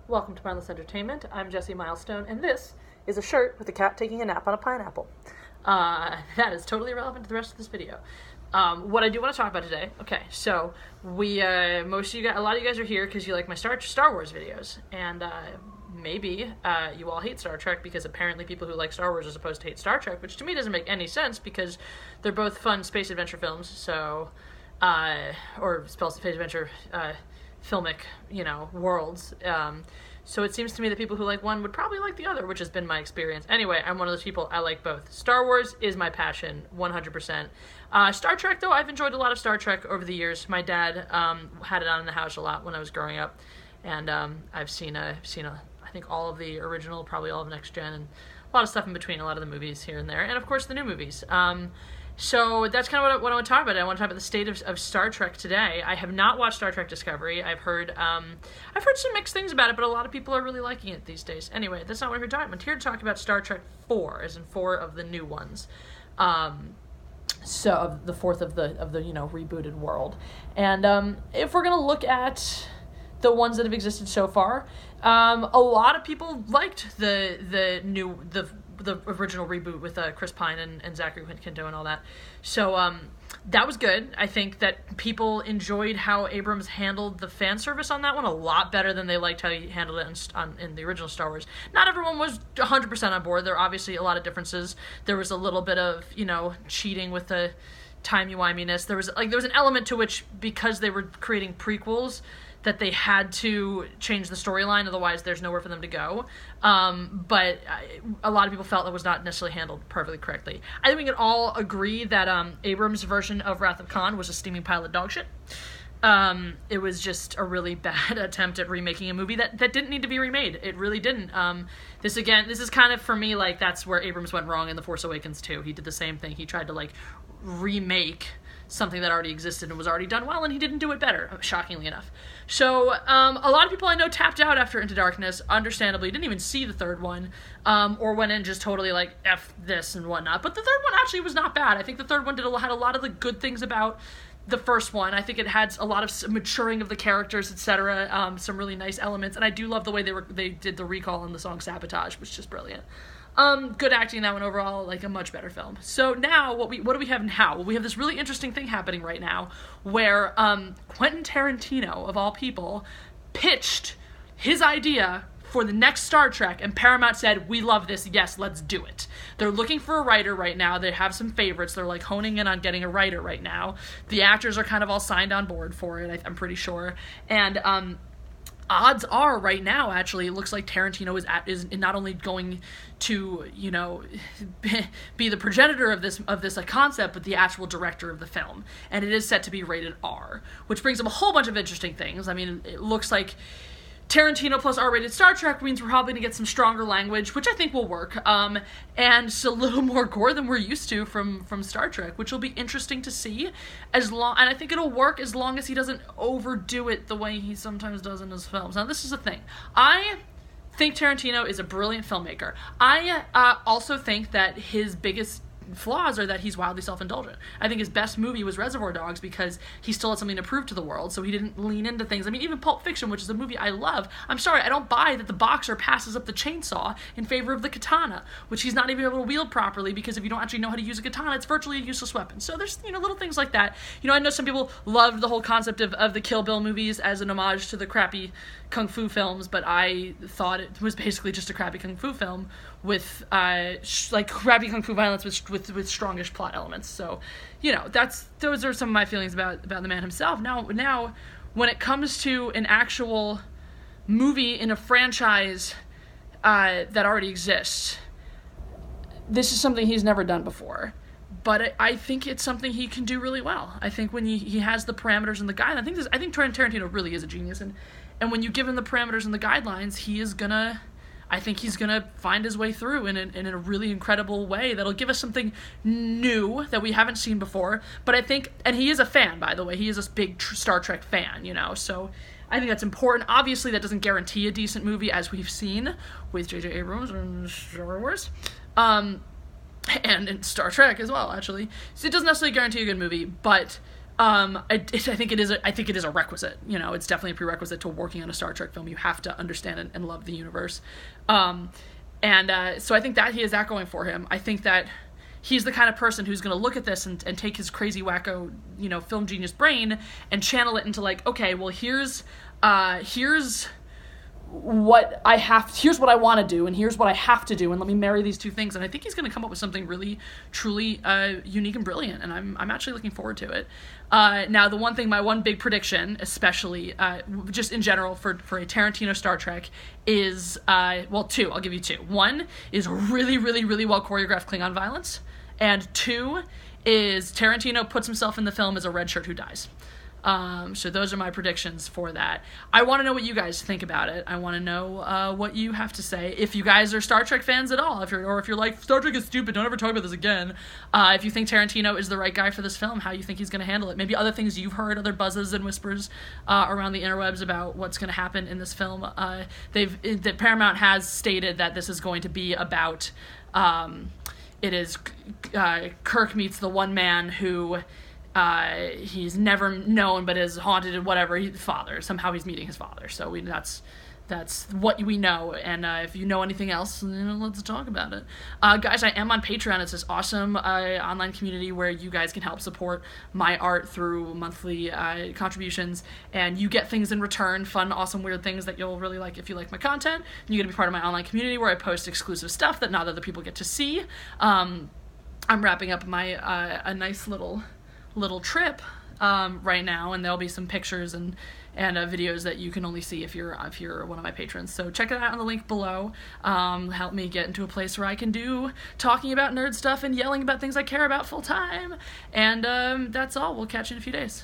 Welcome to Mindless Entertainment. I'm Jessie Milestone, and this is a shirt with a cat taking a nap on a pineapple. That is totally irrelevant to the rest of this video. What I do want to talk about today, so a lot of you guys are here because you like my Star Wars videos, and maybe you all hate Star Trek because apparently people who like Star Wars are supposed to hate Star Trek, which to me doesn't make any sense because they're both fun space adventure films, or space adventure filmic, worlds. So it seems to me that people who like one would probably like the other, which has been my experience. Anyway, I'm one of those people. I like both. Star Wars is my passion, 100%. Star Trek, though, I've enjoyed a lot of Star Trek over the years. My dad had it on in the house a lot when I was growing up, and I've seen I think all of the original, probably all of Next Gen, and a lot of stuff in between, a lot of the movies here and there, and of course the new movies. So that's kind of what I want to talk about. I want to talk about the state of Star Trek today. I have not watched Star Trek Discovery. I've heard some mixed things about it, but a lot of people are really liking it these days. Anyway, that's not what we're talking about. I'm here to talk about Star Trek 4, as in 4 of the new ones. So of the fourth of the rebooted world. And if we're gonna look at the ones that have existed so far, a lot of people liked the original reboot with Chris Pine and Zachary Quinto and all that. So that was good. I think that people enjoyed how Abrams handled the fan service on that one a lot better than they liked how he handled it in the original Star Wars. Not everyone was 100% on board. There are obviously a lot of differences. There was a little bit of, cheating with the timey-wiminess. There was an element to which, because they were creating prequels, that they had to change the storyline, otherwise there's nowhere for them to go. But a lot of people felt that was not necessarily handled perfectly correctly. I think we can all agree that Abrams' version of Wrath of Khan was a steaming pile of dog shit. It was just a really bad attempt at remaking a movie that didn't need to be remade. It really didn't. This is kind of, for me, like, that's where Abrams went wrong in The Force Awakens too. He did the same thing. He tried to, remake something that already existed and was already done well, and he didn't do it better, shockingly enough. So, a lot of people I know tapped out after Into Darkness, understandably, didn't even see the third one, or went in just totally F this and whatnot. But the third one actually was not bad. I think the third one had a lot of the good things about the first one. I think it had a lot of maturing of the characters, etc., some really nice elements, and I do love the way they did the recall on the song Sabotage, which is just brilliant. Good acting in that one overall, a much better film. So now, what do we have now? Well, we have this really interesting thing happening right now, where Quentin Tarantino, of all people, pitched his idea for the next Star Trek, and Paramount said, "We love this, yes, let's do it." They're looking for a writer right now. They have some favorites. They're honing in on getting a writer right now. The actors are kind of all signed on board for it, I'm pretty sure. And odds are right now, actually, it looks like Tarantino is not only going to, be the progenitor of this concept, but the actual director of the film. And it is set to be rated R, which brings up a whole bunch of interesting things. I mean, it looks like Tarantino plus R-rated Star Trek means we're probably going to get some stronger language, which I think will work, and just a little more gore than we're used to from Star Trek, which will be interesting to see, and I think it'll work as long as he doesn't overdo it the way he sometimes does in his films. Now, this is the thing. I think Tarantino is a brilliant filmmaker. I also think that his biggest flaws are that he's wildly self-indulgent. I think his best movie was Reservoir Dogs because he still had something to prove to the world, so he didn't lean into things. I mean, even Pulp Fiction, which is a movie I love, I'm sorry, I don't buy that the boxer passes up the chainsaw in favor of the katana, which he's not even able to wield properly, because if you don't actually know how to use a katana, it's virtually a useless weapon. So there's, little things like that. I know some people loved the whole concept of the Kill Bill movies as an homage to the crappy kung fu films, but I thought it was basically just a crappy kung fu film with crappy kung fu violence with strongish plot elements. So, those are some of my feelings about the man himself. Now, when it comes to an actual movie in a franchise that already exists, this is something he's never done before. But I think it's something he can do really well. I think when he has the parameters and the guidelines, I think Tarantino really is a genius, and when you give him the parameters and the guidelines, he's gonna find his way through in a really incredible way that'll give us something new that we haven't seen before. But I think, and he is a fan, by the way, he is a big Star Trek fan, so I think that's important. Obviously, that doesn't guarantee a decent movie, as we've seen with J.J. Abrams and Star Wars. And in Star Trek as well, actually. So it doesn't necessarily guarantee a good movie, but I think it is a requisite. You know, it's definitely a prerequisite to working on a Star Trek film. You have to understand and love the universe. So I think that he has that going for him. I think that he's the kind of person who's going to look at this and take his crazy wacko, you know, film genius brain and channel it into like, okay, well, here's what I want to do, and here's what I have to do, and let me marry these two things. And I think he's going to come up with something really, truly unique and brilliant, and I'm actually looking forward to it. Now, my one big prediction, especially just in general for a Tarantino Star Trek, is two. I'll give you two. One is really, really, really well choreographed Klingon violence, and two is Tarantino puts himself in the film as a red shirt who dies. So those are my predictions for that. I want to know what you guys think about it. I want to know what you have to say. If you guys are Star Trek fans at all, if you're like, Star Trek is stupid, don't ever talk about this again. If you think Tarantino is the right guy for this film, how you think he's going to handle it. Maybe other things you've heard, other buzzes and whispers around the interwebs about what's going to happen in this film. That Paramount has stated that this is going to be about, it is Kirk meets the one man who he's never known but is haunted and whatever, father. Somehow he's meeting his father. So that's what we know. And if you know anything else, let's talk about it. Guys, I am on Patreon. It's this awesome online community where you guys can help support my art through monthly contributions, and you get things in return, fun, awesome, weird things that you'll really like if you like my content. You get to be part of my online community where I post exclusive stuff that not other people get to see. I'm wrapping up my a nice little trip right now, and there'll be some pictures and videos that you can only see if you're one of my patrons. So check it out on the link below. Help me get into a place where I can do talking about nerd stuff and yelling about things I care about full time. And that's all. We'll catch you in a few days.